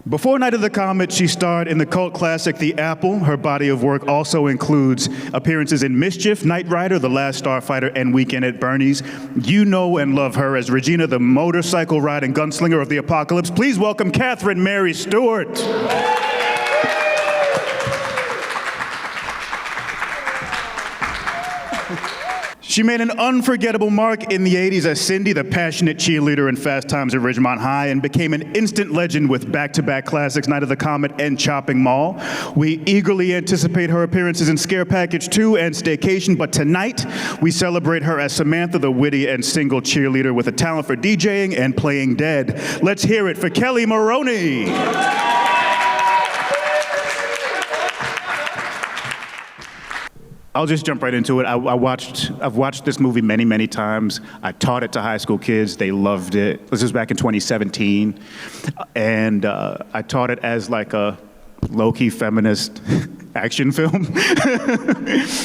Before Night of the Comet, she starred in the cult classic The Apple. Her body of work also includes appearances in Mischief, Knight Rider, The Last Starfighter, and Weekend at Bernie's. You know and love her as Regina, the motorcycle riding gunslinger of the apocalypse. Please welcome Catherine Mary Stewart. She made an unforgettable mark in the 80s as Cindy, the passionate cheerleader in Fast Times at Ridgemont High, and became an instant legend with back-to-back classics Night of the Comet and Chopping Mall. We eagerly anticipate her appearances in Scare Package 2 and Staycation, but tonight we celebrate her as Samantha, the witty and single cheerleader with a talent for DJing and playing dead. Let's hear it for Kelli Maroney. I'll just jump right into it. I've watched this movie many, many times. I taught it to high school kids. They loved it. This was back in 2017. And I taught it as like a low-key feminist action film,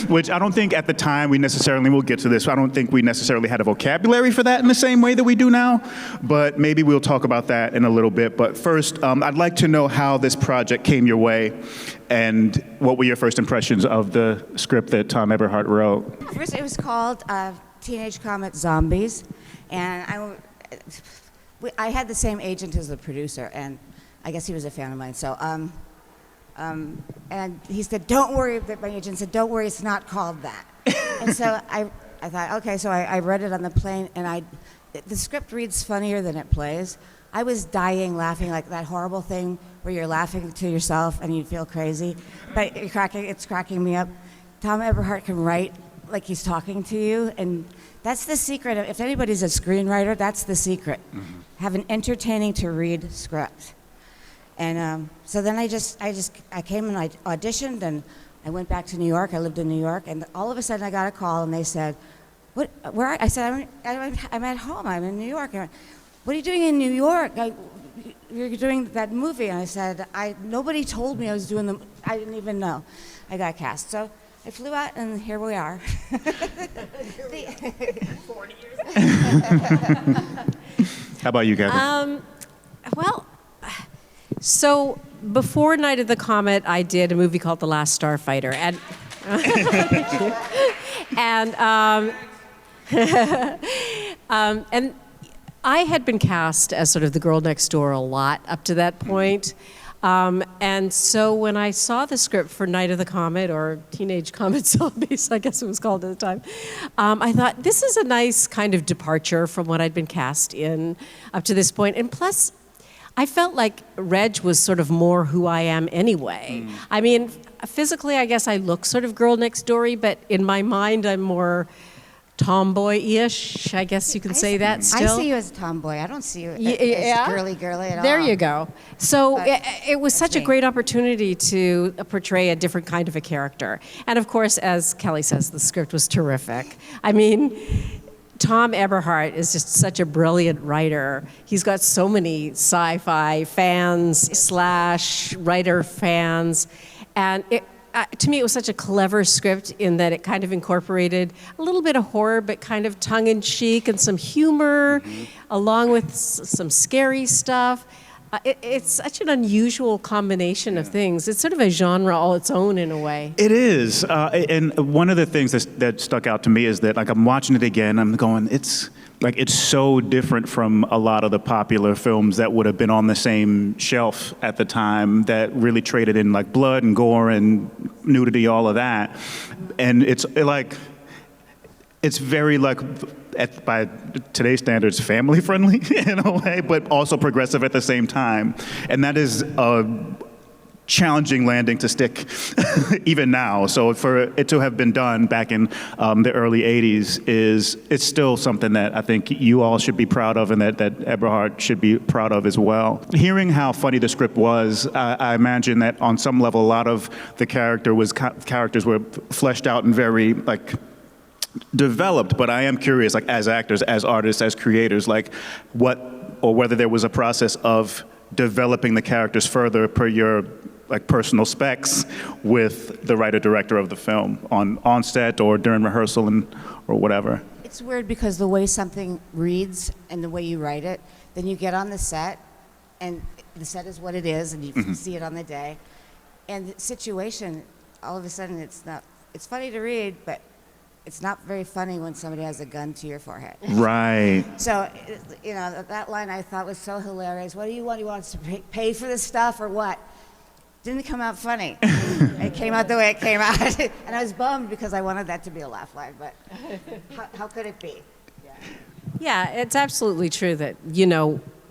which I don't think at the time we'll get to this, I don't think we necessarily had a vocabulary for that in the same way that we do now, but maybe we'll talk about that in a little bit. But first, I'd like to know how this project came your way and what were your first impressions of the script that Tom Eberhardt wrote? First, it was called Teenage Comet Zombies, and I had the same agent as the producer, and I guess he was a fan of mine, so and he said, don't worry, my agent said, don't worry, it's not called that. And so I thought, okay, so I read it on the plane, and the script reads funnier than it plays. I was dying laughing, like that horrible thing where you're laughing to yourself and you feel crazy, but it's cracking me up. Tom Eberhardt can write like he's talking to you, and that's the secret. If anybody's a screenwriter, that's the secret. Mm-hmm. Have an entertaining to read script. And so then I came and I auditioned, and I went back to New York. I lived in New York, and all of a sudden I got a call, and they said, "What? Where?" I said, "I'm at home. I'm in New York." And, "What are you doing in New York? You're doing that movie." And I said, "Nobody told me I was doing I didn't even know." I got cast, so I flew out, and here we are. 40 years. How about you, Kevin? Well. So before Night of the Comet, I did a movie called The Last Starfighter, and and I had been cast as sort of the girl next door a lot up to that point. And so when I saw the script for Night of the Comet, or Teenage Comet Zombies, I guess it was called at the time, I thought this is a nice kind of departure from what I'd been cast in up to this point, and plus, I felt like Reg was sort of more who I am anyway. I mean, physically, I guess I look sort of girl next door-y, but in my mind, I'm more tomboy-ish. I guess you can say that still. I see you as a tomboy. I don't see you as girly at all. There you go. So it was such a great opportunity to portray a different kind of a character. And of course, as Kelli says, the script was terrific. I mean, Tom Eberhardt is just such a brilliant writer. He's got so many sci-fi fans / writer fans. And to me, it was such a clever script in that it kind of incorporated a little bit of horror, but kind of tongue-in-cheek and some humor, along with some scary stuff. It's such an unusual combination of things. It's sort of a genre all its own in a way. It is, and one of the things that stuck out to me is that, like, I'm watching it again, I'm going, it's so different from a lot of the popular films that would have been on the same shelf at the time that really traded in like blood and gore and nudity, all of that, and it's very like, by today's standards, family friendly in a way, but also progressive at the same time. And that is a challenging landing to stick even now. So for it to have been done back in the early 80s it's still something that I think you all should be proud of, and that Eberhardt should be proud of as well. Hearing how funny the script was, I imagine that on some level a lot of the characters were fleshed out and very like developed, but I am curious, like, as actors, as artists, as creators, like whether there was a process of developing the characters further per your like personal specs with the writer-director of the film on set or during rehearsal or whatever. It's weird because the way something reads and the way you write it, then you get on the set and the set is what it is, and you can see it on the day. And the situation, all of a sudden, it's funny to read, but it's not very funny when somebody has a gun to your forehead. Right. So, that line I thought was so hilarious. What do you want? You want us to pay for this stuff or what? Didn't come out funny. It came out the way it came out. And I was bummed because I wanted that to be a laugh line, but how could it be? Yeah, it's absolutely true that,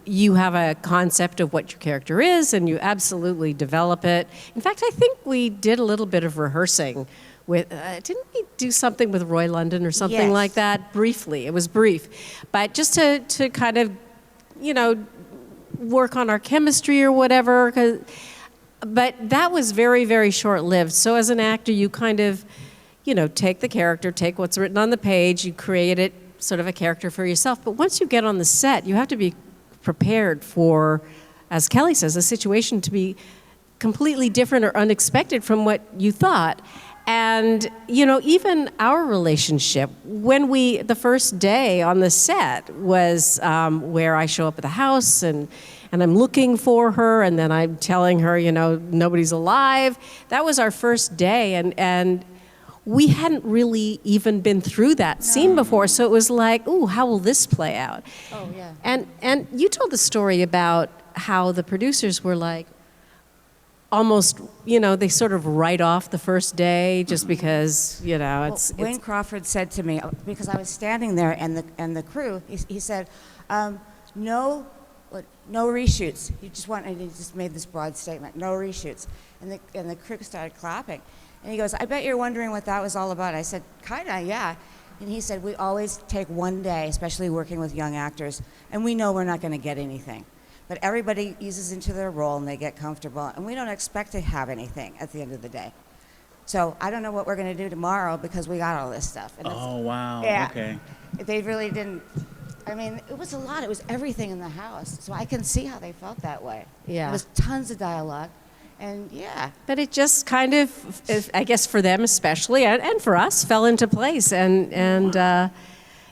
you have a concept of what your character is, and you absolutely develop it. In fact, I think we did a little bit of rehearsing with, didn't we do something with Roy London or something like that? Briefly, it was brief. But just to kind of, work on our chemistry or whatever, but that was very, very short-lived. So as an actor, you kind of, take the character, take what's written on the page, you create it, sort of a character for yourself. But once you get on the set, you have to be prepared for, as Kelli says, a situation to be completely different or unexpected from what you thought. And, even our relationship, the first day on the set was where I show up at the house and I'm looking for her, and then I'm telling her, nobody's alive. That was our first day, and we hadn't really even been through that scene before, so it was like, ooh, how will this play out? Oh, yeah. And you told the story about how the producers were like, almost, they sort of write off the first day just because, Wayne Crawford said to me, because I was standing there and the crew, he said, no reshoots. He just made this broad statement, no reshoots. And the crew started clapping. And he goes, I bet you're wondering what that was all about. I said, kinda, yeah. And he said, we always take one day, especially working with young actors, and we know we're not gonna get anything. But everybody eases into their role and they get comfortable, and we don't expect to have anything at the end of the day. So I don't know what we're gonna do tomorrow because we got all this stuff. And Oh, wow. Yeah. Okay. They really didn't, it was a lot. It was everything in the house. So I can see how they felt that way. Yeah. There was tons of dialogue. And yeah. But it just kind of, I guess for them especially, and for us, fell into place. And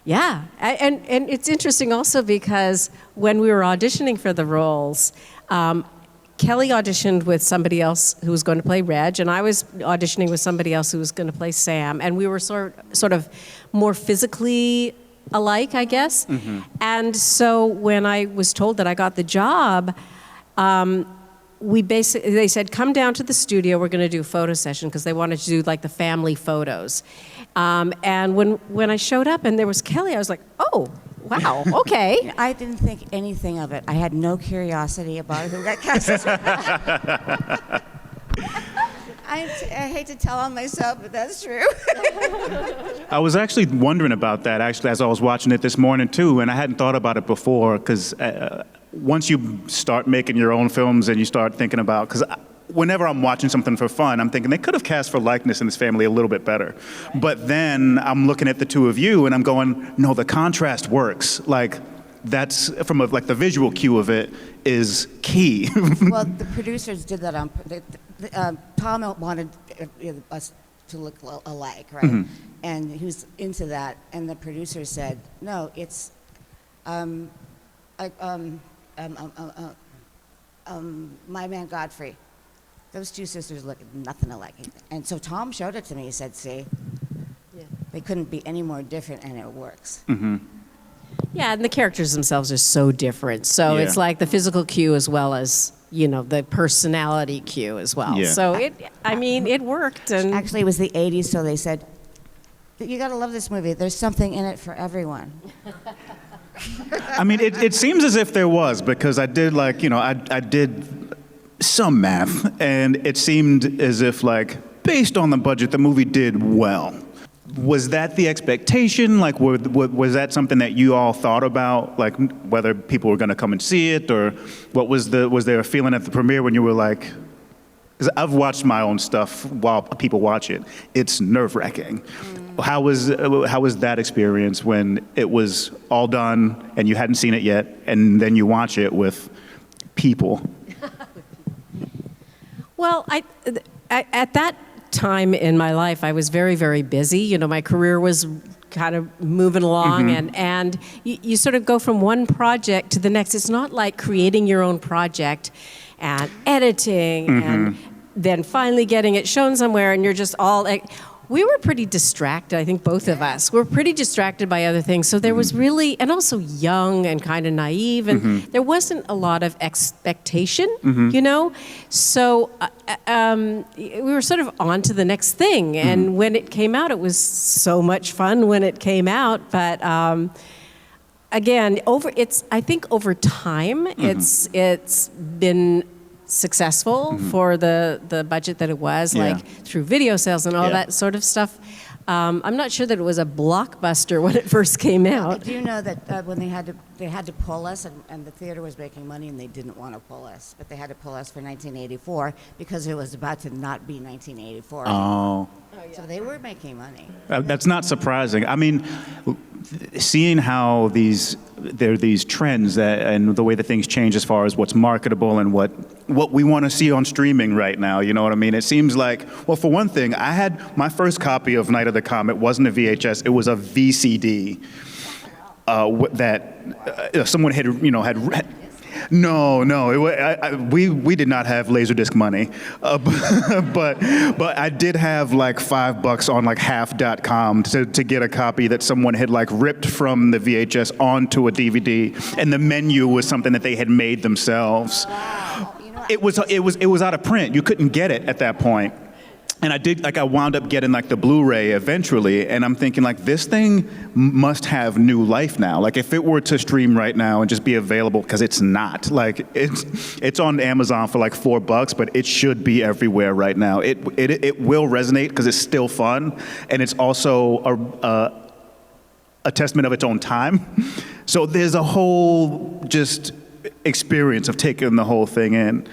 it's interesting also because when we were auditioning for the roles, Kelli auditioned with somebody else who was going to play Reg, and I was auditioning with somebody else who was going to play Sam, and we were sort of more physically alike, I guess. Mm-hmm. And so when I was told that I got the job, they said, come down to the studio, we're going to do a photo session, because they wanted to do like the family photos. And when I showed up and there was Kelli, I was like, oh, wow, okay. I didn't think anything of it. I had no curiosity about who got cast. I hate to tell on myself, but that's true. I was actually wondering about that, as I was watching it this morning, too, and I hadn't thought about it before, because once you start making your own films and you start thinking about, because whenever I'm watching something for fun, I'm thinking they could have cast for likeness in this family a little bit better. But then I'm looking at the two of you and I'm going, no, the contrast works. Like, that's from the visual cue of it is key. Well, the producers did that on. Tom wanted us to look alike, right? Mm-hmm. And he was into that. And the producer said, no, it's My Man Godfrey. Those two sisters look nothing alike. And so Tom showed it to me. He said, see, they couldn't be any more different, and it works. Mm-hmm. Yeah, and the characters themselves are so different. So it's like the physical cue as well as, the personality cue as well. Yeah. So it worked. And actually, it was the 80s, so they said, you got to love this movie. There's something in it for everyone. It seems as if there was, because I did I did some math, and it seemed as if, based on the budget, the movie did well. Was that the expectation? Was that something that you all thought about, whether people were going to come and see it, or what was there a feeling at the premiere when you were like, because I've watched my own stuff while people watch it, it's nerve-wracking. Mm. How was that experience when it was all done and you hadn't seen it yet, and then you watch it with people? Well, at that time in my life, I was very, very busy. My career was kind of moving along, and you sort of go from one project to the next. It's not like creating your own project and editing and then finally getting it shown somewhere, and you're just all like, we were pretty distracted. I think both of us were pretty distracted by other things. So there was really, and also young and kind of naive, and there wasn't a lot of expectation, you know? So we were sort of on to the next thing. And when it came out, it was so much fun when it came out. But again, I think over time, it's been successful for the budget that it was, like through video sales and all that sort of stuff. I'm not sure that it was a blockbuster when it first came out. Do you know that when they had to pull us, and the theater was making money and they didn't want to pull us, but they had to pull us for 1984 because it was about to not be 1984. Oh. So they were making money. That's not surprising. I mean, seeing how there are these trends and the way that things change as far as what's marketable and what we want to see on streaming right now, you know what I mean? It seems like, well, for one thing, I had my first copy of Night of the Comet wasn't a VHS, it was a VCD that someone had No, we did not have Laserdisc money, but I did have like $5 on like half.com to get a copy that someone had like ripped from the VHS onto a DVD, and the menu was something that they had made themselves. Wow. You know, It was out of print. You couldn't get it at that point. And I wound up getting like the Blu-ray eventually, and I'm thinking like, this thing must have new life now. Like if it were to stream right now and just be available, because it's not. Like it's on Amazon for like $4, but it should be everywhere right now. It will resonate because it's still fun, and it's also a testament of its own time. So there's a whole just experience of taking the whole thing in.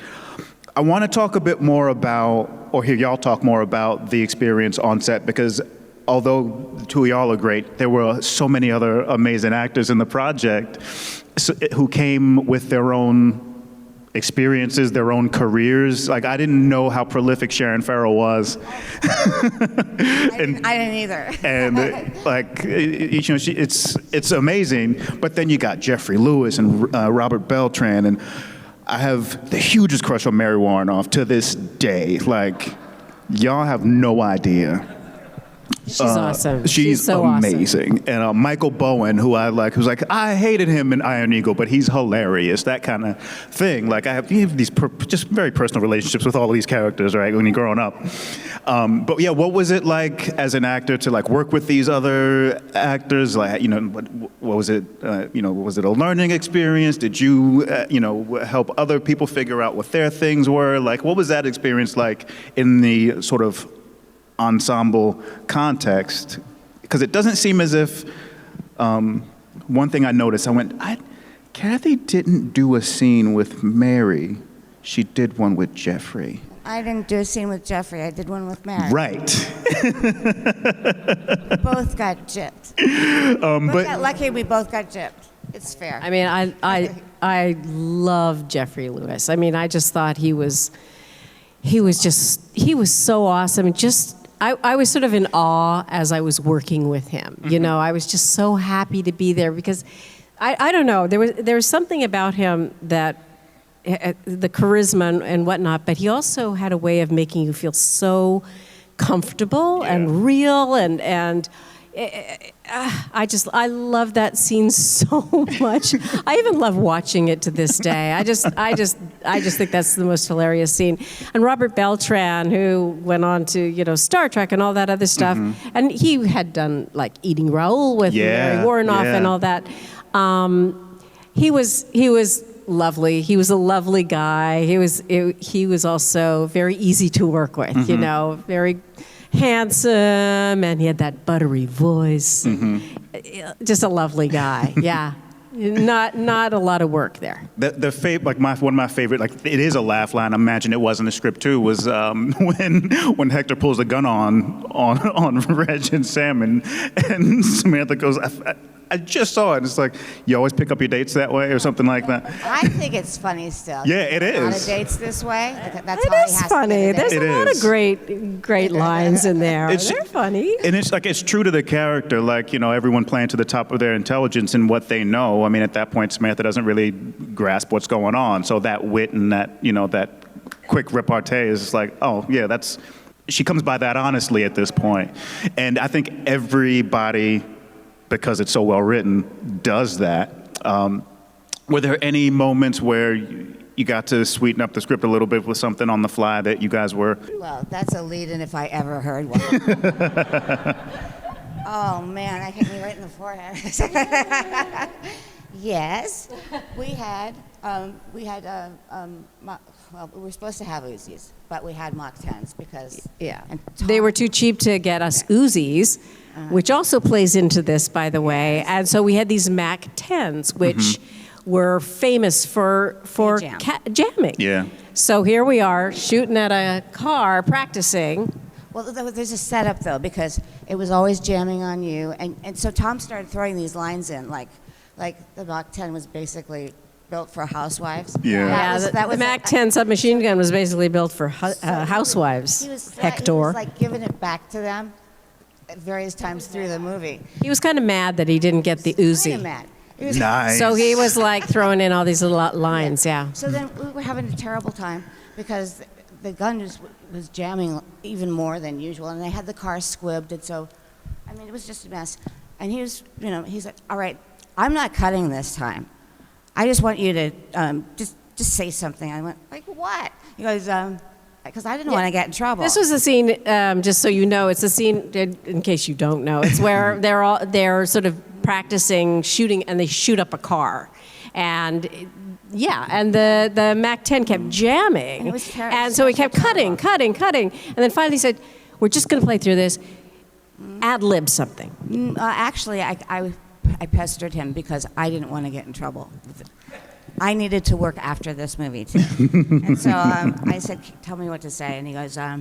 I want to talk a bit more about, or hear y'all talk more about the experience on set, because although the two of y'all are great, there were so many other amazing actors in the project who came with their own experiences, their own careers. Like, I didn't know how prolific Sharon Farrell was. I didn't either. And like, you know, it's amazing. But then you got Jeffrey Lewis and Robert Beltran, and I have the hugest crush on Mary Warrenoff to this day. Like, y'all have no idea. She's awesome. She's so amazing. Awesome. And Michael Bowen, who's like, I hated him in Iron Eagle, but he's hilarious. That kind of thing. Like, you have these just very personal relationships with all of these characters, right, when you're growing up. But yeah, what was it like as an actor to like work with these other actors? Like, you know, what was it? You know, was it a learning experience? Did you, you know, help other people figure out what their things were? Like, what was that experience like in the sort of ensemble context? Because it doesn't seem as if, one thing I noticed, Kathy didn't do a scene with Mary. She did one with Jeffrey. I didn't do a scene with Jeffrey. I did one with Mary. Right. Both got gypped. But got lucky we both got gypped. It's fair. I mean, I love Jeffrey Lewis. I mean, I just thought he was so awesome. I was sort of in awe as I was working with him. You know, I was just so happy to be there because I don't know, there was something about him that the charisma and whatnot, but he also had a way of making you feel so comfortable and real, and I love that scene so much. I even love watching it to this day. I just think that's the most hilarious scene. And Robert Beltran, who went on to, you know, Star Trek and all that other stuff, and he had done like Eating Raoul with Mary Warrenoff and all that. He was lovely. He was a lovely guy. He was also very easy to work with. You know, very handsome, and he had that buttery voice. Just a lovely guy. Yeah. Not a lot of work there. One of my favorite, like, it is a laugh line. I imagine it was in the script too. Was when Hector pulls the gun on Reg and Sam, and Samantha goes, I just saw it. It's like, you always pick up your dates that way or something like that. I think it's funny still. Yeah, it A lot is. of dates this way. That's It how he is has funny. to get There's it. a lot of great lines in there. It's- They're funny. And it's like, it's true to the character, like, everyone playing to the top of their intelligence and what they know. I mean, at that point, Samantha doesn't really grasp what's going on. So that wit and that, that quick repartee is like, oh, yeah, she comes by that honestly at this point. And I think everybody, because it's so well written, does that. Were there any moments where you got to sweeten up the script a little bit with something on the fly that you guys were? Well, that's a lead-in if I ever heard one. Oh, man, that hit me right in the forehead. Yes, we were supposed to have Uzis, but we had Mach 10s because... Yeah. and They were too cheap to get us Uzis, which also plays into this, by the way. And so we had these Mac 10s, which were famous for Jam. jamming. Yeah. So here we are shooting at a car, practicing. Well, there's a setup, though, because it was always jamming on you. And so Tom started throwing these lines in, like the Mach 10 was basically built for housewives. Yeah. The Mac 10 submachine gun was basically built for housewives, He was Hector. like giving it back to them at various times through the movie. He was kind of mad that he didn't get the Kinda Uzi. mad. He was- Nice. So he was like throwing in all these little lines, yeah. So then we were having a terrible time because the gun was jamming even more than usual, and they had the car squibbed, and so, I mean, it was just a mess. And he was, he's like, all right, I'm not cutting this time. I just want you to just say something. I went, like, what? He goes, because I didn't want to get in trouble. This was a scene, just so you know, it's a scene, in case you don't know, it's where they're sort of practicing shooting, and they shoot up a car. And and the Mac 10 kept jamming. And it was terrible. And so he kept cutting. And then finally he said, we're just going to play through this. Ad-lib something. Actually, I pestered him because I didn't want to get in trouble. I needed to work after this movie, too. And so I said, tell me what to say. And he goes, I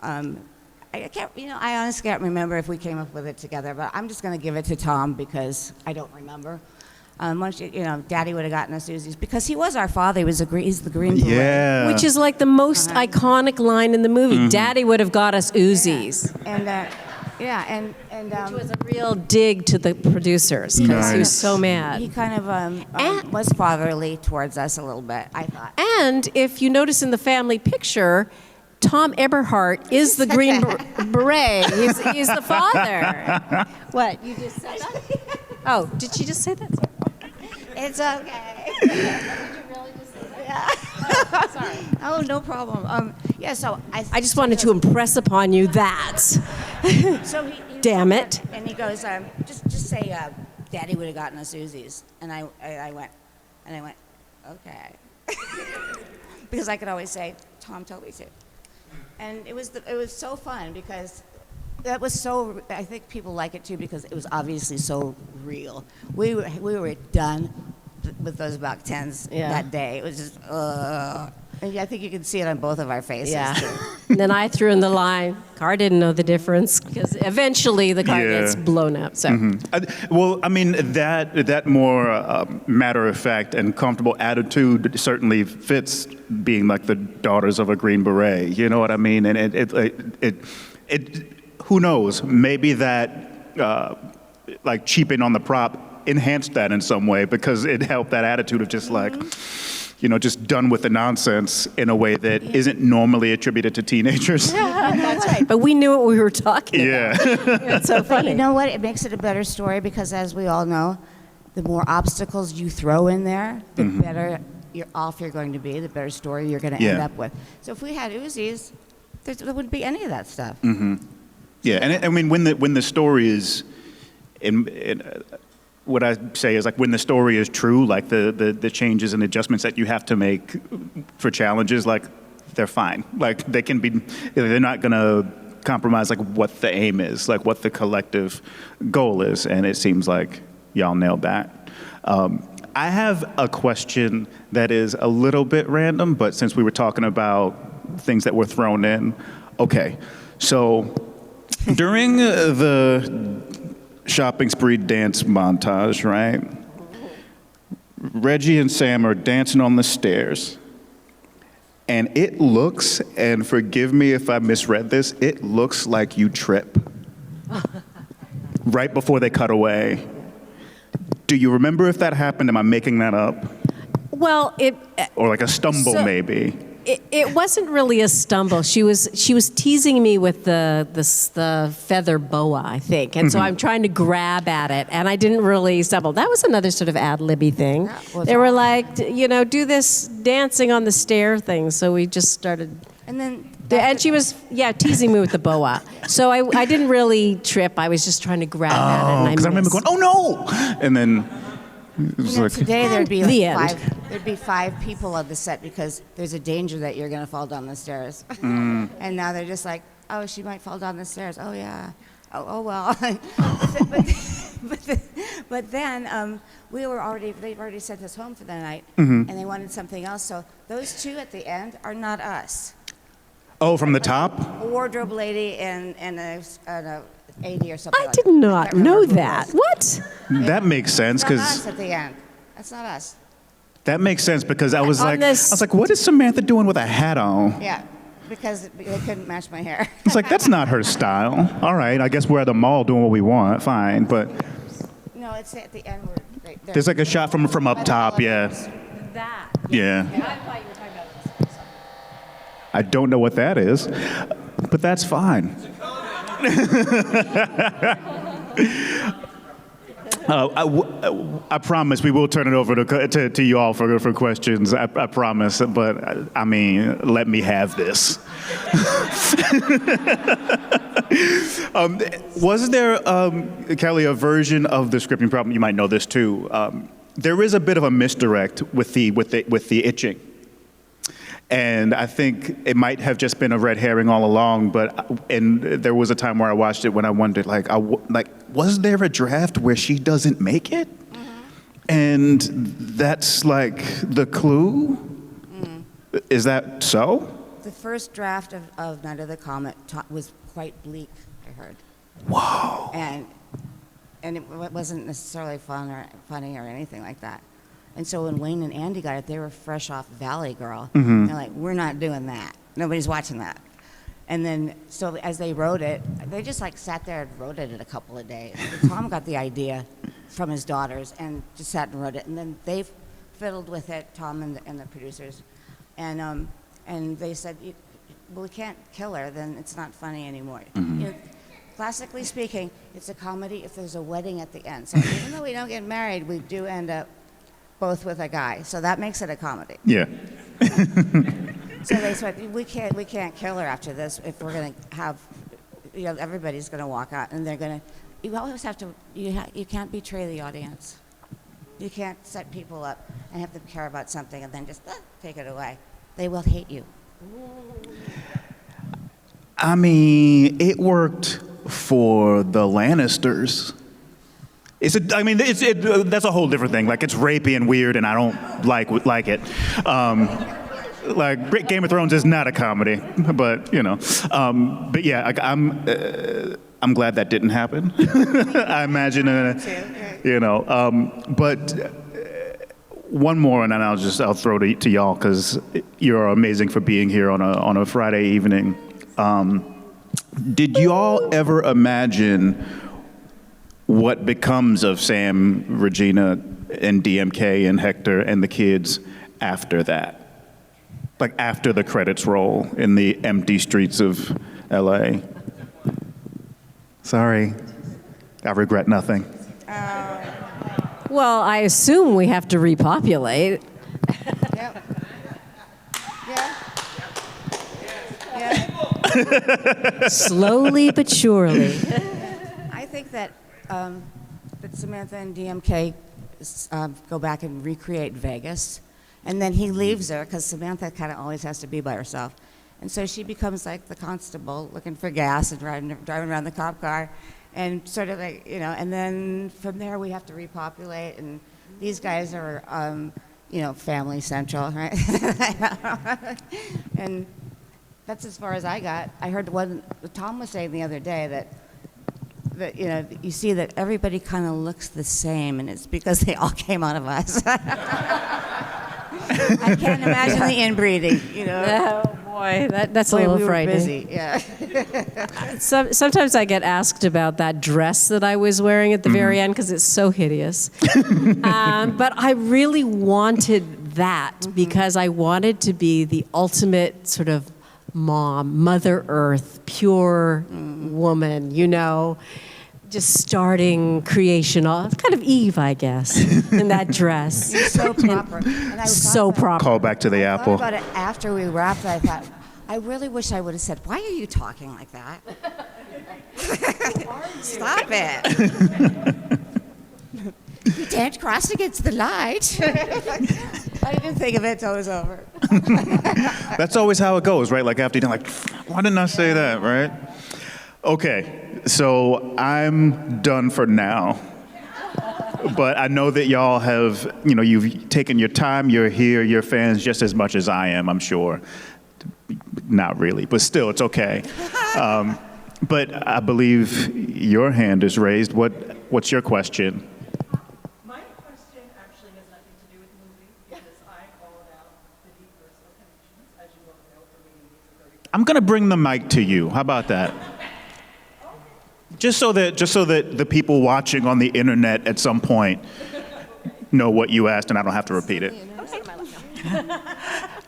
can't, I honestly can't remember if we came up with it together, but I'm just going to give it to Tom because I don't remember. Once Daddy would have gotten us Uzis because he was our father. He's the Green Beret. Yeah. Which is like the most iconic line in the movie. Daddy would have got us Uzis. And Which was a real dig to the producers because he was so mad. he kind of was fatherly towards us a little bit, I thought. And if you notice in the family picture, Tom Eberhardt is the Green Beret. He's the father. What? You just said that? Oh, did she just say that? It's okay. Did you really just say that? Yeah. Sorry. Oh, no problem. So I just wanted to impress upon you that. So he Damn it. And he goes, just say, Daddy would have gotten us Uzis. And I went, okay. Because I could always say, Tom told me to. And it was so fun because that was so, I think people like it too because it was obviously so real. We were done with those Mach 10s that day. It was just, and I think you can see it on both of our faces. Yeah. Too. And then I threw in the line, car didn't know the difference because eventually the car gets blown up. So. Well, I mean, that more matter-of-fact and comfortable attitude certainly fits being like the daughters of a Green Beret. You know what I mean? And it who knows? Maybe that like cheaping on the prop enhanced that in some way because it helped that attitude of just like, just done with the nonsense in a way that isn't normally attributed to teenagers. That's right. But we knew what we were talking about. It's so funny. But you know what? It makes it a better story because, as we all know, the more obstacles you throw in there, the better off you're going to be, the better story you're going to end up with. So if we had Uzis, there wouldn't be any of that stuff. Yeah, and I mean, when the story is, what I say is like when the story is true, like the changes and adjustments that you have to make for challenges, like they're fine. Like they're not gonna compromise like what the aim is, like what the collective goal is, and it seems like y'all nailed that. I have a question that is a little bit random, but since we were talking about things that were thrown in, okay, so during the shopping spree dance montage, right? Reggie and Sam are dancing on the stairs. And it looks, and forgive me if I misread this, it looks like you trip. Right before they cut away. Do you remember if that happened? Am I making that up? Well, Or like a stumble, maybe. It wasn't really a stumble. She was teasing me with the feather boa, I think, and so I'm trying to grab at it, and I didn't really stumble. That was another sort of ad-libby thing. They were like, do this dancing on the stair thing. So we just started. And she was teasing me with the boa. So I didn't really trip. I was just trying to grab at it. Because I remember going, oh no, and then. Today there'd be the there'd be 5 people on the set because there's a danger that you're going to fall down the stairs. And now they're just like, oh, she might fall down the stairs. Oh yeah. Oh well. but then they've already sent us home for the night, and they wanted something else. So those 2 at the end are not us. Oh, from the top? A wardrobe lady and a 80 or something. I did not know that. What? That makes sense because because us at the end. That's not us. that makes sense because I was like, this- what is Samantha doing with a hat on? Yeah, because they couldn't match my hair. It's like that's not her style. All right, I guess we're at the mall doing what we want. Fine, but No, it's at the end. there's like a shot from up top. Yeah, That. yeah. I thought you were talking about this. I don't know what that is, but that's fine. I promise we will turn it over to you all for questions. I promise, but I mean, let me have this. Was there, Kelli, a version of the scripting problem? You might know this too. There is a bit of a misdirect with the itching. And I think it might have just been a red herring all along, and there was a time where I watched it when I wondered, was there a draft where she doesn't make it? And that's like the clue? Is that so? The first draft of Night of the Comet was quite bleak, I heard. Whoa. And it wasn't necessarily funny or anything like that. And so when Wayne and Andy got it, they were fresh off Valley Girl. They're like, we're not doing that. Nobody's watching that. And then, so as they wrote it, they just like sat there and wrote it in a couple of days. Tom got the idea from his daughters and just sat and wrote it. And then they fiddled with it, Tom and the producers. And they said, well, we can't kill her, then it's not funny anymore. Classically speaking, it's a comedy if there's a wedding at the end. So even though we don't get married, we do end up both with a guy, so that makes it a comedy. Yeah. So they said we can't kill her after this if we're gonna have, everybody's gonna walk out and they're gonna. You always have to. You can't betray the audience. You can't set people up and have them care about something and then just take it away. They will hate you. I mean, it worked for the Lannisters. That's a whole different thing. Like, it's rapey and weird, and I don't like it. Like, Game of Thrones is not a comedy, but But yeah, I'm glad that didn't happen. I imagine, But one more, and then I'll throw it to y'all because you're amazing for being here on a Friday evening. Did y'all ever imagine what becomes of Sam, Regina, and DMK and Hector and the kids after that? Like after the credits roll in the empty streets of LA? Sorry, I regret nothing. Well, I assume we have to repopulate. Yep. Yeah. Slowly but surely. I think that Samantha and DMK go back and recreate Vegas, and then he leaves her because Samantha kind of always has to be by herself, and so she becomes like the constable looking for gas and driving around the cop car, and sort of like and then from there we have to repopulate, and these guys are family central, right? And that's as far as I got. I heard Tom was saying the other day that that, you know, you see that everybody kind of looks the same, and it's because they all came out of us. I can't imagine the inbreeding, you know. Oh boy, that's a Boy, little we were frightening. busy, yeah. Sometimes I get asked about that dress that I was wearing at the very end because it's so hideous. But I really wanted that because I wanted to be the ultimate sort of mom, Mother Earth, pure woman, you know, just starting creation, kind of Eve, I guess, in that dress. You're so proper. And I So proper. Call back to the I thought apple. about it after we wrapped. I thought, I really wish I would have said, "Why are you talking like that?" Stop it. You daren't cross against the light. I didn't think of it till it was over. That's always how it goes, right? Like after you're done, like, why didn't I say that, right? Okay, so I'm done for now. But I know that y'all have, you know, you've taken your time, you're here, you're fans just as much as I am, I'm sure. Not really, but still, it's okay. But I believe your hand is raised. What's your question? My question actually has nothing to do with the movie because I call about the deep personal connections, as you well know from reading these 30. I'm gonna bring the mic to you. How about that? Just so that the people watching on the internet at some point know what you asked and I don't have to repeat it.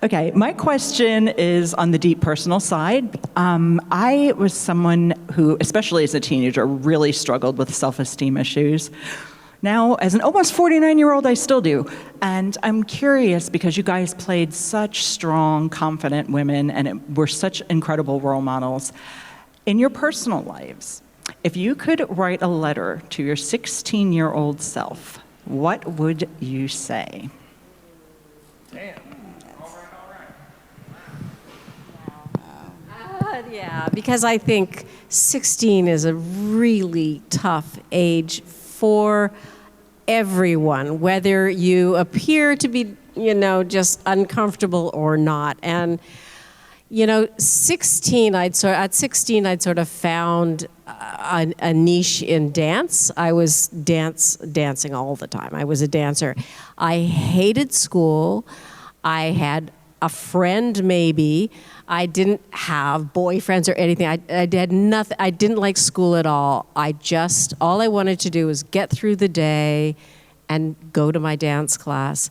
Okay, my question is on the deep personal side. I was someone who, especially as a teenager, really struggled with self-esteem issues. Now, as an almost 49-year-old, I still do. And I'm curious because you guys played such strong, confident women and were such incredible role models. In your personal lives, if you could write a letter to your 16-year-old self, what would you say? Yeah, because I think 16 is a really tough age for everyone, whether you appear to be, you know, just uncomfortable or not. And, you know, at 16, I'd sort of found a niche in dance. I was dancing all the time. I was a dancer. I hated school. I had a friend maybe. I didn't have boyfriends or anything. I did nothing. I didn't like school at all. All I wanted to do was get through the day and go to my dance class.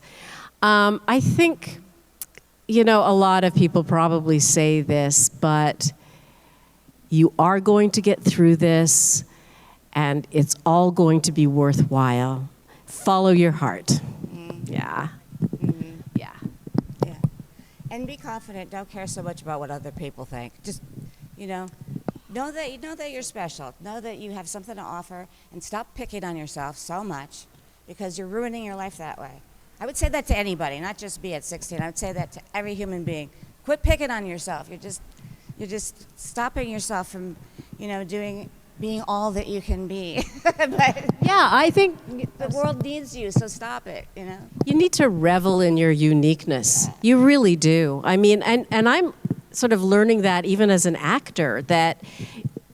I think, you know, a lot of people probably say this, but you are going to get through this and it's all going to be worthwhile. Follow your heart. Yeah. Yeah. Yeah. And be confident. Don't care so much about what other people think. Just, you know that you're special. Know that you have something to offer, and stop picking on yourself so much because you're ruining your life that way. I would say that to anybody, not just be at 16. I would say that to every human being. Quit picking on yourself. You're just stopping yourself from, you know, being all that you can be. But Yeah, I think the world needs you, so stop it, you know. you need to revel in your uniqueness. You really do. I mean, and I'm sort of learning that even as an actor, that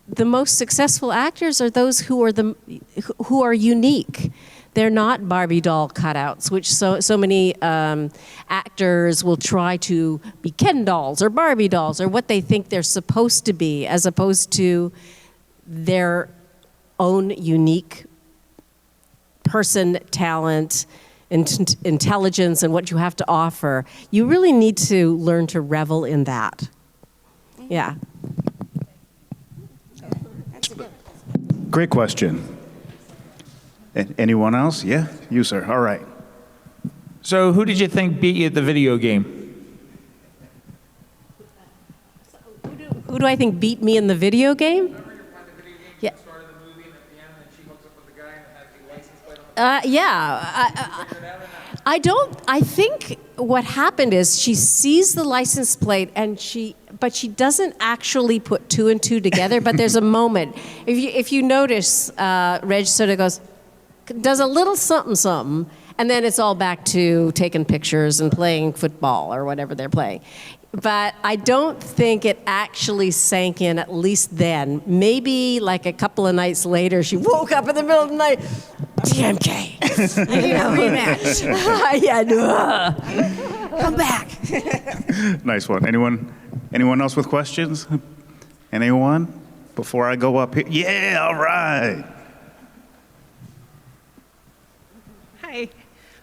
the most successful actors are those who are unique. They're not Barbie doll cutouts, which so many actors will try to be Ken dolls or Barbie dolls or what they think they're supposed to be, as opposed to their own unique person, talent, intelligence, and what you have to offer. You really need to learn to revel in that. Yeah. Great question. Anyone else? Yeah, you, sir. All right. So who did you think beat you at the video game? Who do I think beat me in the video game? Yeah. I think what happened is she sees the license plate but she doesn't actually put two and two together, but there's a moment. If you notice, Reg sort of does a little something, And then it's all back to taking pictures and playing football or whatever they're playing. But I don't think it actually sank in, at least then. Maybe like a couple of nights later, she woke up in the middle of the night, TMK, I need a rematch. Come back. Nice one. Anyone else with questions? Anyone? Before I go up here? Yeah, all right. Hi.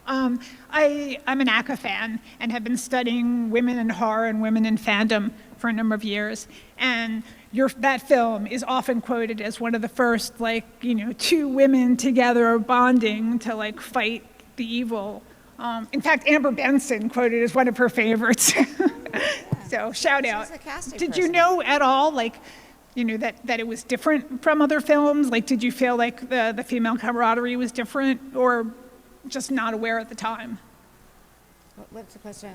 I'm an ACCA fan and have been studying women in horror and women in fandom for a number of years. And that film is often quoted as one of the first, two women together bonding to, fight the evil. In fact, Amber Benson quoted as one of her favorites. So shout out. She's a casting Did you person. know at all, that it was different from other films? Did you feel like the female camaraderie was different, or just not aware at the time? What's the question?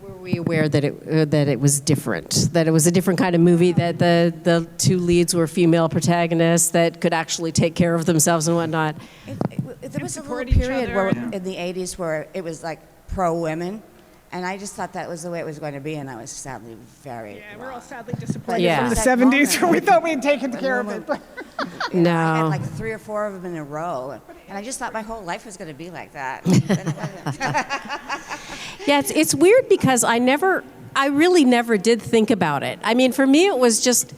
Were we aware that it was different? That it was a different kind of movie, that the two leads were female protagonists that could actually take care of themselves and whatnot? There was a little support each period other, in the 80s where it was pro-women, and I just thought that was the way it was going to be, and I was sadly very Yeah, we're all wrong. sadly disappointed Yeah. from the That 70s moment where we when- thought we had taken care of woman- it. I No. had 3 or 4 of them in a row, and I just thought my whole life was going to be like that. Yeah, it's weird because I really never did think about it. I mean, for me, it was just,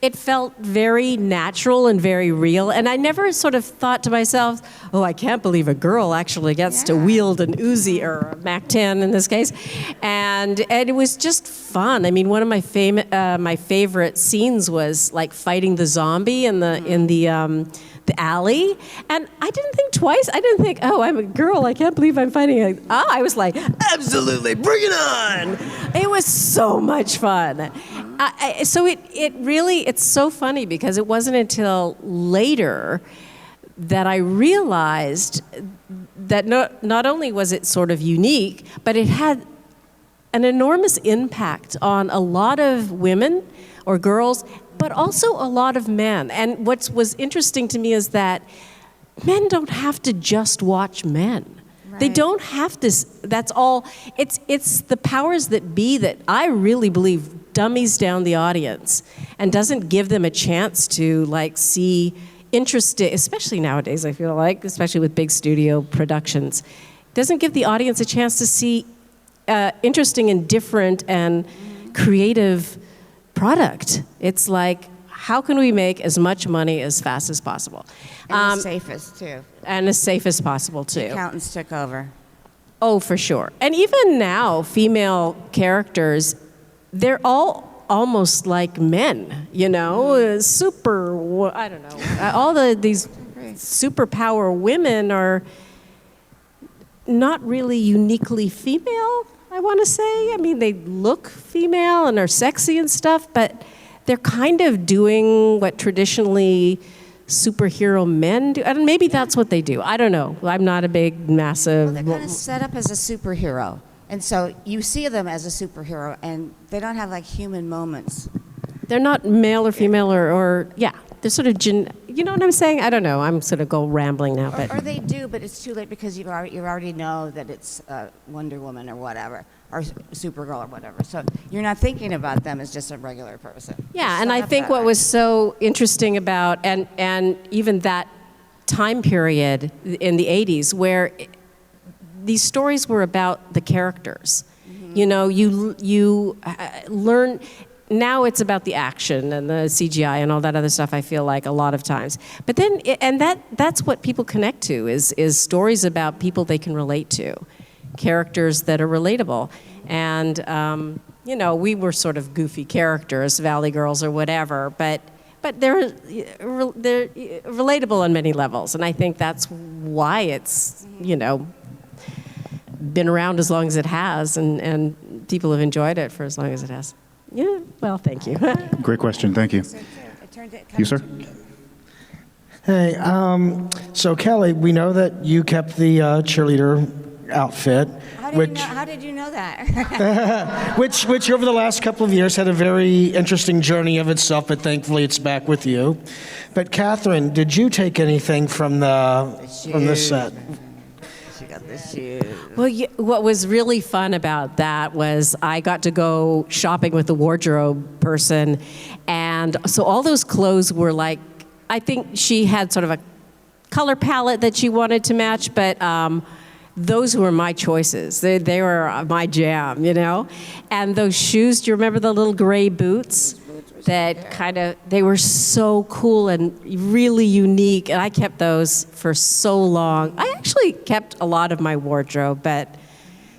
it felt very natural and very real. And I never sort of thought to myself, oh, I can't believe a girl actually gets to wield an Uzi or a MAC-10 in this case. And it was just fun. I mean, one of my favorite scenes was fighting the zombie in the alley, and I didn't think twice. I didn't think, oh, I'm a girl, I can't believe I'm fighting. I was like, absolutely, bring it on. It was so much fun. So it's so funny because it wasn't until later that I realized that not only was it sort of unique, but it had an enormous impact on a lot of women or girls, but also a lot of men. And what was interesting to me is that men don't have to just watch men. They Right. don't have to, that's all, it's the powers that be that I really believe dummies down the audience and doesn't give them a chance to see interesting, especially nowadays, I feel like, especially with big studio productions, doesn't give the audience a chance to see interesting and different and creative product. It's how can we make as much money as fast as possible? And the safest, too. And as safe as possible, too. Accountants took over. Oh, for sure. And even now, female characters, they're all almost like men, super, I don't know. All these superpower women are not really uniquely female, I want to say. I mean, they look female and are sexy and stuff, but they're kind of doing what traditionally superhero men do. And maybe that's what they do. I don't know. I'm not a big, massive... Well, they're kind of set up as a superhero. And so you see them as a superhero, and they don't have human moments. They're not male or female or yeah. They're sort of, you know what I'm saying? I don't know. I'm sort of rambling now, but... Or they do, but it's too late because you already know that it's Wonder Woman or whatever, or Supergirl or whatever. So you're not thinking about them as just a regular person. Yeah, and I think what was so interesting about, and even that time period in the 80s where these stories were about the characters. Mm-hmm. You learn... Now it's about the action and the CGI and all that other stuff, I feel like, a lot of times. But then, that's what people connect to, is stories about people they can relate to, characters that are relatable. And, we were sort of goofy characters, Valley Girls or whatever, but they're relatable on many levels. And I think that's why it's, been around as long as it has, and people have enjoyed it for as long as it has. Yeah, well, thank you. Great question. Thank you. You, sir? Hey, so Kelli, we know that you kept the cheerleader outfit, How did you know that? which over the last couple of years had a very interesting journey of itself, but thankfully it's back with you. But Catherine, did you take anything from the set? shoes. Well, what was really fun about that was I got to go shopping with the wardrobe person, and so all those clothes were like, I think she had sort of a color palette that she wanted to match, but those were my choices. They were my jam, you know? And those shoes, do you remember the little gray boots? That kind of, they were so cool and really unique, and I kept those for so long. I actually kept a lot of my wardrobe, but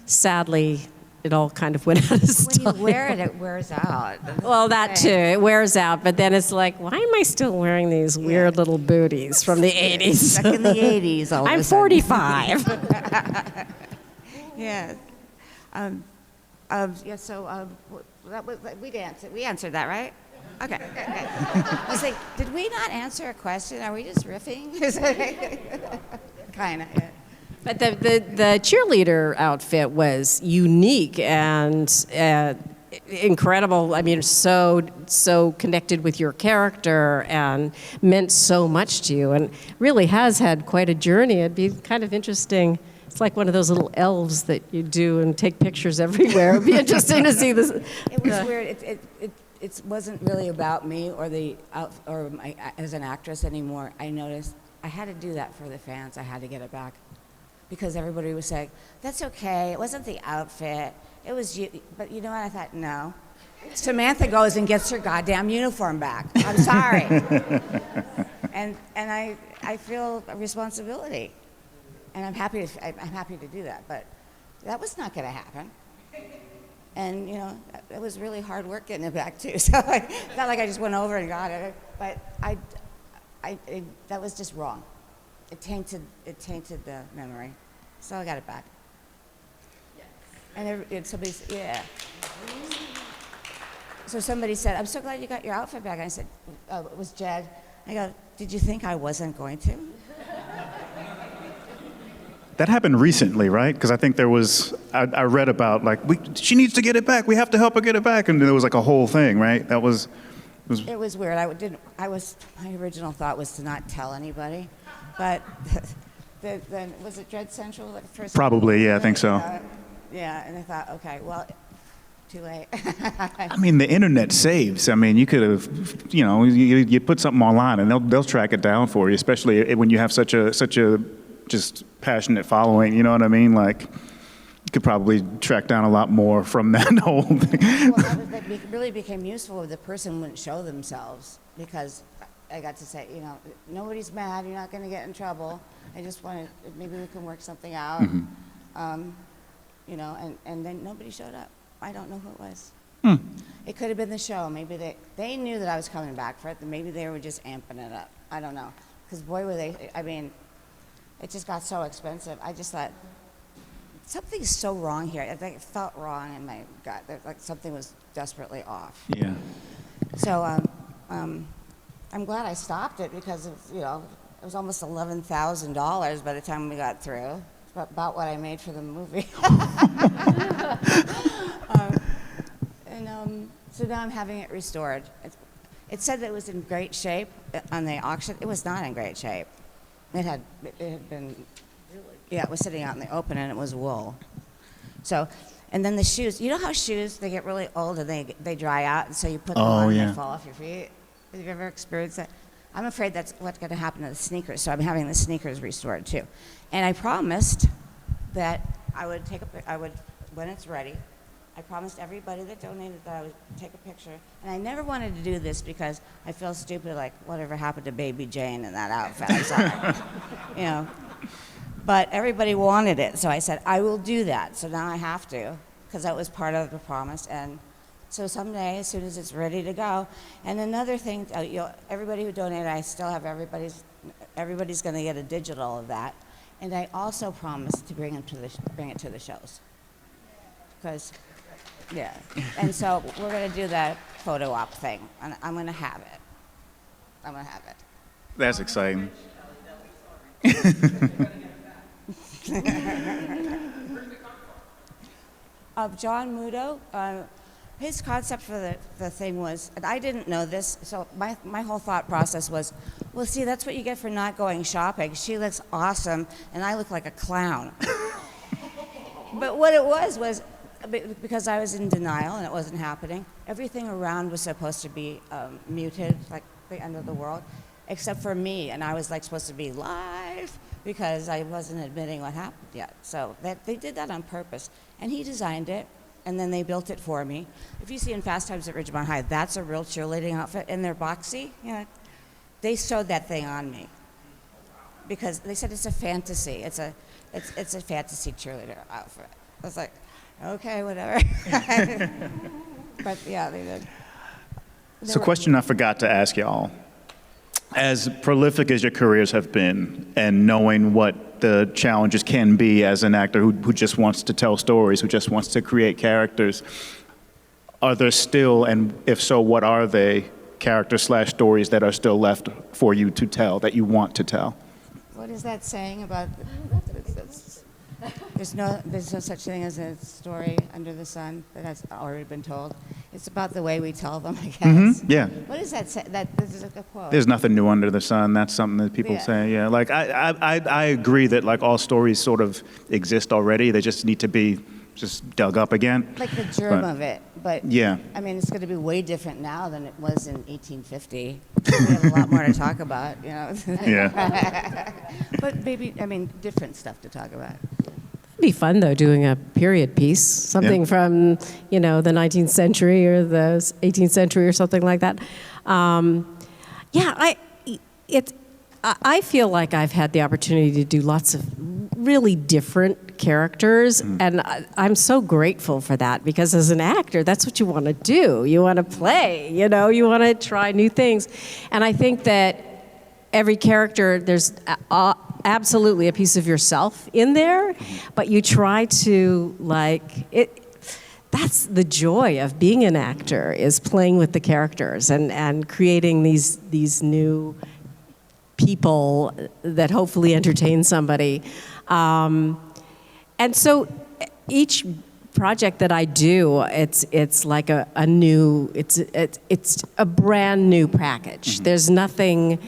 sadly, it all kind of went out of style. When you wear it, it wears out. Well, that too, it wears out, but then it's like, why am I still wearing these weird little booties from the 80s? Stuck in the 80s all of I'm a sudden. 45. Yeah. Yeah, so that was, we answered that, right? Okay. I was like, did we not answer a question? Are we just riffing? Kind of. Yeah. But the cheerleader outfit was unique and incredible. I mean, so connected with your character and meant so much to you, and really has had quite a journey. It'd be kind of interesting. It's like one of those little elves that you do and take pictures everywhere. It'd be interesting to see this. It was weird. It wasn't really about me or as an actress anymore. I noticed I had to do that for the fans. I had to get it back because everybody was saying, "That's okay. It wasn't the outfit. It was you." But you know what? I thought, no. Samantha goes and gets her goddamn uniform back. I'm sorry. and I feel a responsibility, and I'm happy to do that. But that was not going to happen. And, you know, it was really hard work getting it back, too. So it's not like I just went over and got it. But that was just wrong. It tainted the memory. So I got it back. Yes. And somebody said, yeah. So somebody said, I'm so glad you got your outfit back. And I said, it was Jed. I go, did you think I wasn't going to? That happened recently, right? Because I think there was, I read about like, she needs to get it back. We have to help her get it back. And there was like a whole thing, right? It was weird. My original thought was to not tell anybody. But then was it Dread Central that first? Probably, yeah, I think so. Yeah, and I thought, okay, well, too late. I mean, the internet saves. I mean, you could have, you know, you put something online and they'll track it down for you, especially when you have such a just passionate following, you know what I mean? Like, you could probably track down a lot more from that whole thing. Well, that really became useful if the person wouldn't show themselves, because I got to say, you know, nobody's mad, you're not going to get in trouble. I just wanted, maybe we can work something out. Mm-hmm. You know, and then nobody showed up. I don't know who it was. It could have been the show. Maybe they knew that I was coming back for it, and maybe they were just amping it up. I don't know. Because boy, were they, I mean, it just got so expensive. I just thought, something's so wrong here. I think it felt wrong in my gut. Like something was desperately off. Yeah. So I'm glad I stopped it, because you know, it was almost $11,000 by the time we got through. It's about what I made for the movie. So now I'm having it restored. It said that it was in great shape on the auction. It was not in great shape. It had been, yeah, it was sitting out in the open, and it was wool. So, and then the shoes. You know how shoes, they get really old and they dry out, and so you put them on and they fall off your feet? Have you ever experienced that? I'm afraid that's what's going to happen to the sneakers, so I'm having the sneakers restored too. And I promised that I would when it's ready, I promised everybody that donated that I would take a picture. And I never wanted to do this because I feel stupid, like whatever happened to Baby Jane in that outfit. I'm sorry. You know. But everybody wanted it, so I said, I will do that. So now I have to, because that was part of the promise. And so someday, as soon as it's ready to go. And another thing, everybody who donated, I still have everybody's going to get a digital of that. And I also promised to bring it to the shows. Because, yeah. And so we're going to do that photo op thing, and I'm going to have it. That's exciting. John Mudo, his concept for the thing was, and I didn't know this, so my whole thought process was, well, see, that's what you get for not going shopping. She looks awesome, and I look like a clown. But what it was because I was in denial and it wasn't happening. Everything around was supposed to be muted, like the end of the world, except for me, and I was like supposed to be live because I wasn't admitting what happened yet. So they did that on purpose, and he designed it, and then they built it for me. If you see in Fast Times at Ridgemont High, that's a real cheerleading outfit, and they're boxy. You know, they sewed that thing on me because they said it's a fantasy. It's a fantasy cheerleader outfit. I was like, okay, whatever. But yeah, they did. It's a question I forgot to ask y'all. As prolific as your careers have been, and knowing what the challenges can be as an actor who just wants to tell stories, who just wants to create characters, are there still, and if so, what are they, characters/stories that are still left for you to tell, that you want to tell? What is that saying about? There's no such thing as a story under the sun that has already been told. It's about the way we tell them, I guess. Yeah. What does that say? This is a quote. There's nothing new under the sun. That's something that people say. Yeah. Like I agree that like all stories sort of exist already. They just need to be just dug up again. Like the germ of it, but yeah. I mean, it's going to be way different now than it was in 1850. We have a lot more to talk about, you know. Yeah. But maybe, I mean, different stuff to talk about. It'd be fun though, doing a period piece, something from the 19th century or the 18th century or something like that. I feel like I've had the opportunity to do lots of really different characters, and I'm so grateful for that, because as an actor, that's what you want to do. You want to play, you want to try new things. And I think that every character, there's absolutely a piece of yourself in there, but you try to that's the joy of being an actor, is playing with the characters and creating these new people that hopefully entertain somebody. And so each project that I do, it's like a new, it's a brand new package. There's nothing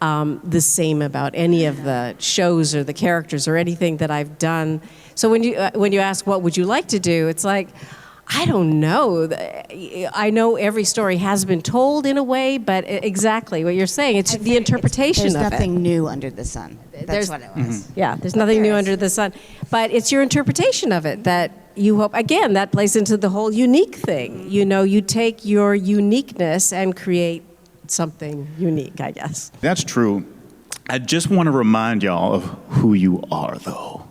the same about any of the shows or the characters or anything that I've done. So when you ask what would you like to do, it's like, I don't know. I know every story has been told in a way, but exactly what you're saying, it's the interpretation of it. There's nothing new under the sun. That's what it was. Yeah, there's nothing new under the sun. But it's your interpretation of it that you hope, again, that plays into the whole unique thing. You take your uniqueness and create something unique, I guess. That's true. I just want to remind y'all of who you are, though.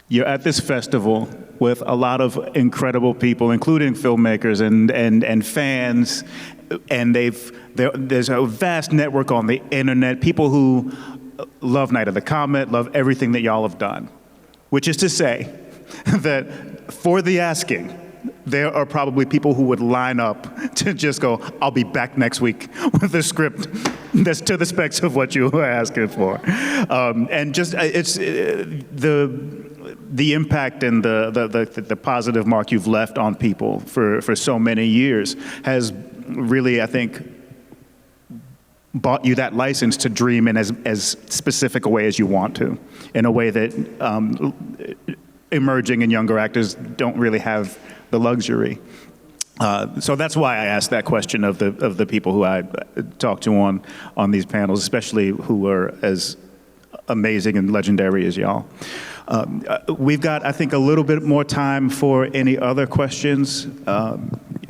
You're at this festival with a lot of incredible people, including filmmakers and fans, and there's a vast network on the internet, people who love Night of the Comet, love everything that y'all have done, which is to say that for the asking, there are probably people who would line up to just go, I'll be back next week with a script that's to the specs of what you were asking for. And just, it's the impact and the positive mark you've left on people for so many years has really, I think, bought you that license to dream in as specific a way as you want to, in a way that emerging and younger actors don't really have the luxury. So that's why I asked that question of the people who I talked to on these panels, especially who are as amazing and legendary as y'all. We've got, I think, a little bit more time for any other questions.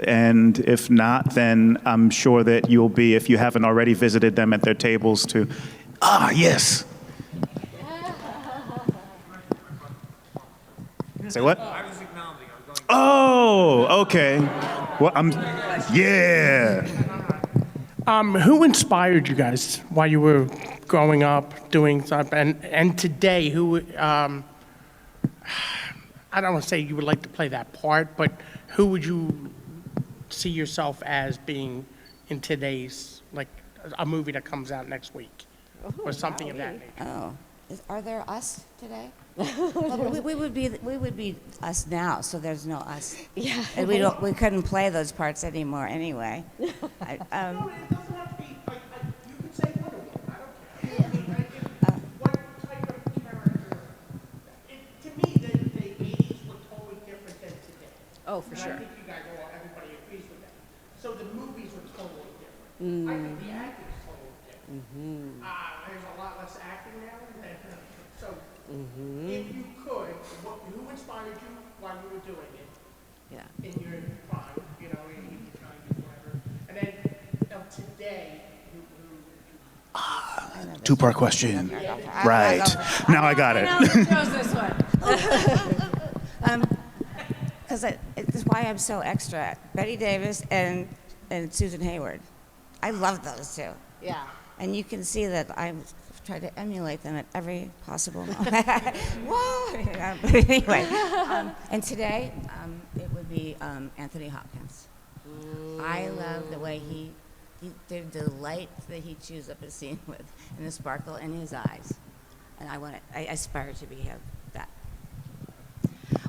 And if not, then I'm sure that you'll be, if you haven't already visited them at their tables, to, yes. Say what? I was acknowledging. Oh, okay. Well, yeah. Who inspired you guys while you were growing up, doing stuff, and today, who, I don't want to say you would like to play that part, but who would you see yourself as being in today's, like a movie that comes out next week, or something of that nature? Oh, are there us today? Well, we would be us now, so there's no us. Yeah. And we couldn't play those parts anymore anyway. No, it doesn't have to be. You can say what it was. I don't care. What type of character? To me, the 80s were totally Oh, for And sure. I think you guys everybody agrees with that. So the movies were totally different. I think the acting is totally different. There's a lot less acting now. So if you could, who inspired you while you were doing it? Yeah. In your prime, you know, in your trying to whatever. And then today, Two-part question. Right. Now I got it. Chose this one. Because it's why I'm so extra. Betty Davis and Susan Hayward. I love those two. Yeah. And you can see that I've tried to emulate them at every possible moment. Whoa! But anyway, and today it would be Anthony Hopkins. I love the way the light that he chews up a scene with, and the sparkle in his eyes. And I aspire to be him. That.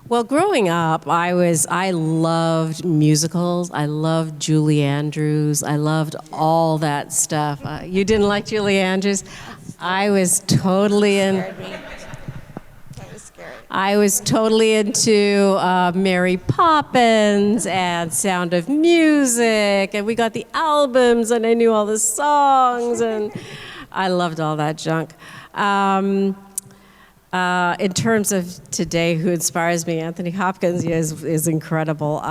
Well, growing up, I loved musicals. I loved Julie Andrews. I loved all that stuff. You didn't like Julie Andrews? I was totally Scared me. That was scary. I was totally into Mary Poppins and Sound of Music, and we got the albums, and I knew all the songs, and I loved all that junk. In terms of today, who inspires me, Anthony Hopkins is incredible.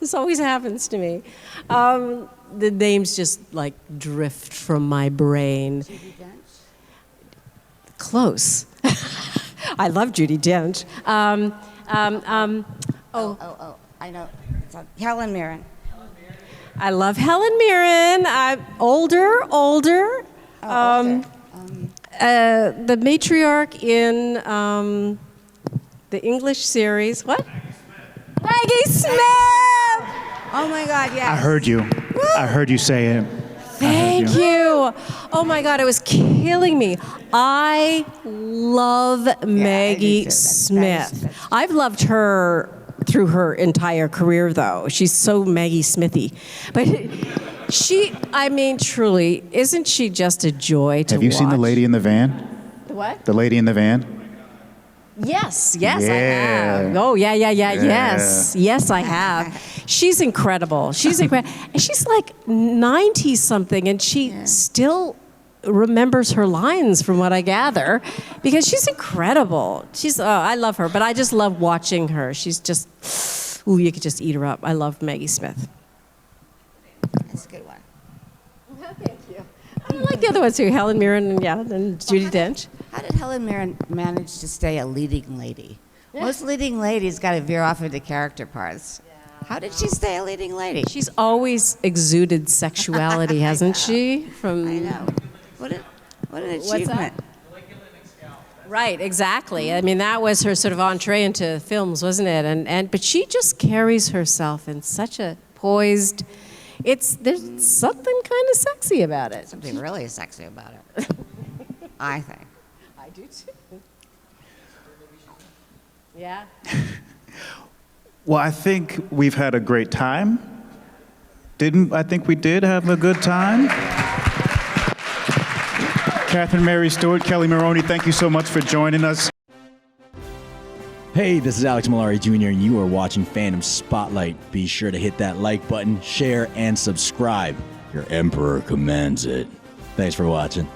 This always happens to me. The names just like drift from my brain. Judi Dench? Close. I love Judi Dench. Oh, I know. Helen Mirren. I love Helen Mirren. I'm older. Older. The matriarch in the English series. What? Maggie Smith. Oh my God, yes. I heard you. I heard you say it. Thank you. Oh my God, it was killing me. I love Maggie too. Smith. That's- I've loved her through her entire career, though. She's so Maggie Smithy. But truly, isn't she just a joy to watch? Have you seen The Lady in the Van? The what? The Lady in the Van? Yes, I Yeah. have. Oh, yeah, yes. Yes, I have. She's incredible. She's incredible. And she's like 90-something, and she still remembers her lines from what I gather, because she's incredible. I love her, but I just love watching her. She's just, you could just eat her up. I love Maggie Smith. That's a good one. Thank you. I like the other ones too, Helen Mirren and Judi Dench. How did Helen Mirren manage to stay a leading lady? Most leading ladies got to veer off into character parts. How did she stay a leading lady? She's always exuded sexuality, hasn't she? I know. What an achievement. Right, exactly. I mean, that was her sort of entree into films, wasn't it? But she just carries herself in such a poised. There's something kind of sexy about it. Something really sexy about it. I think. I do too. Yeah. Well, I think we've had a great time. I think we did have a good time. Catherine Mary Stewart, Kelli Maroney, thank you so much for joining us. Hey, this is Alex Malari Jr., and you are watching Fandom Spotlight. Be sure to hit that like button, share, and subscribe. Your emperor commands it. Thanks for watching.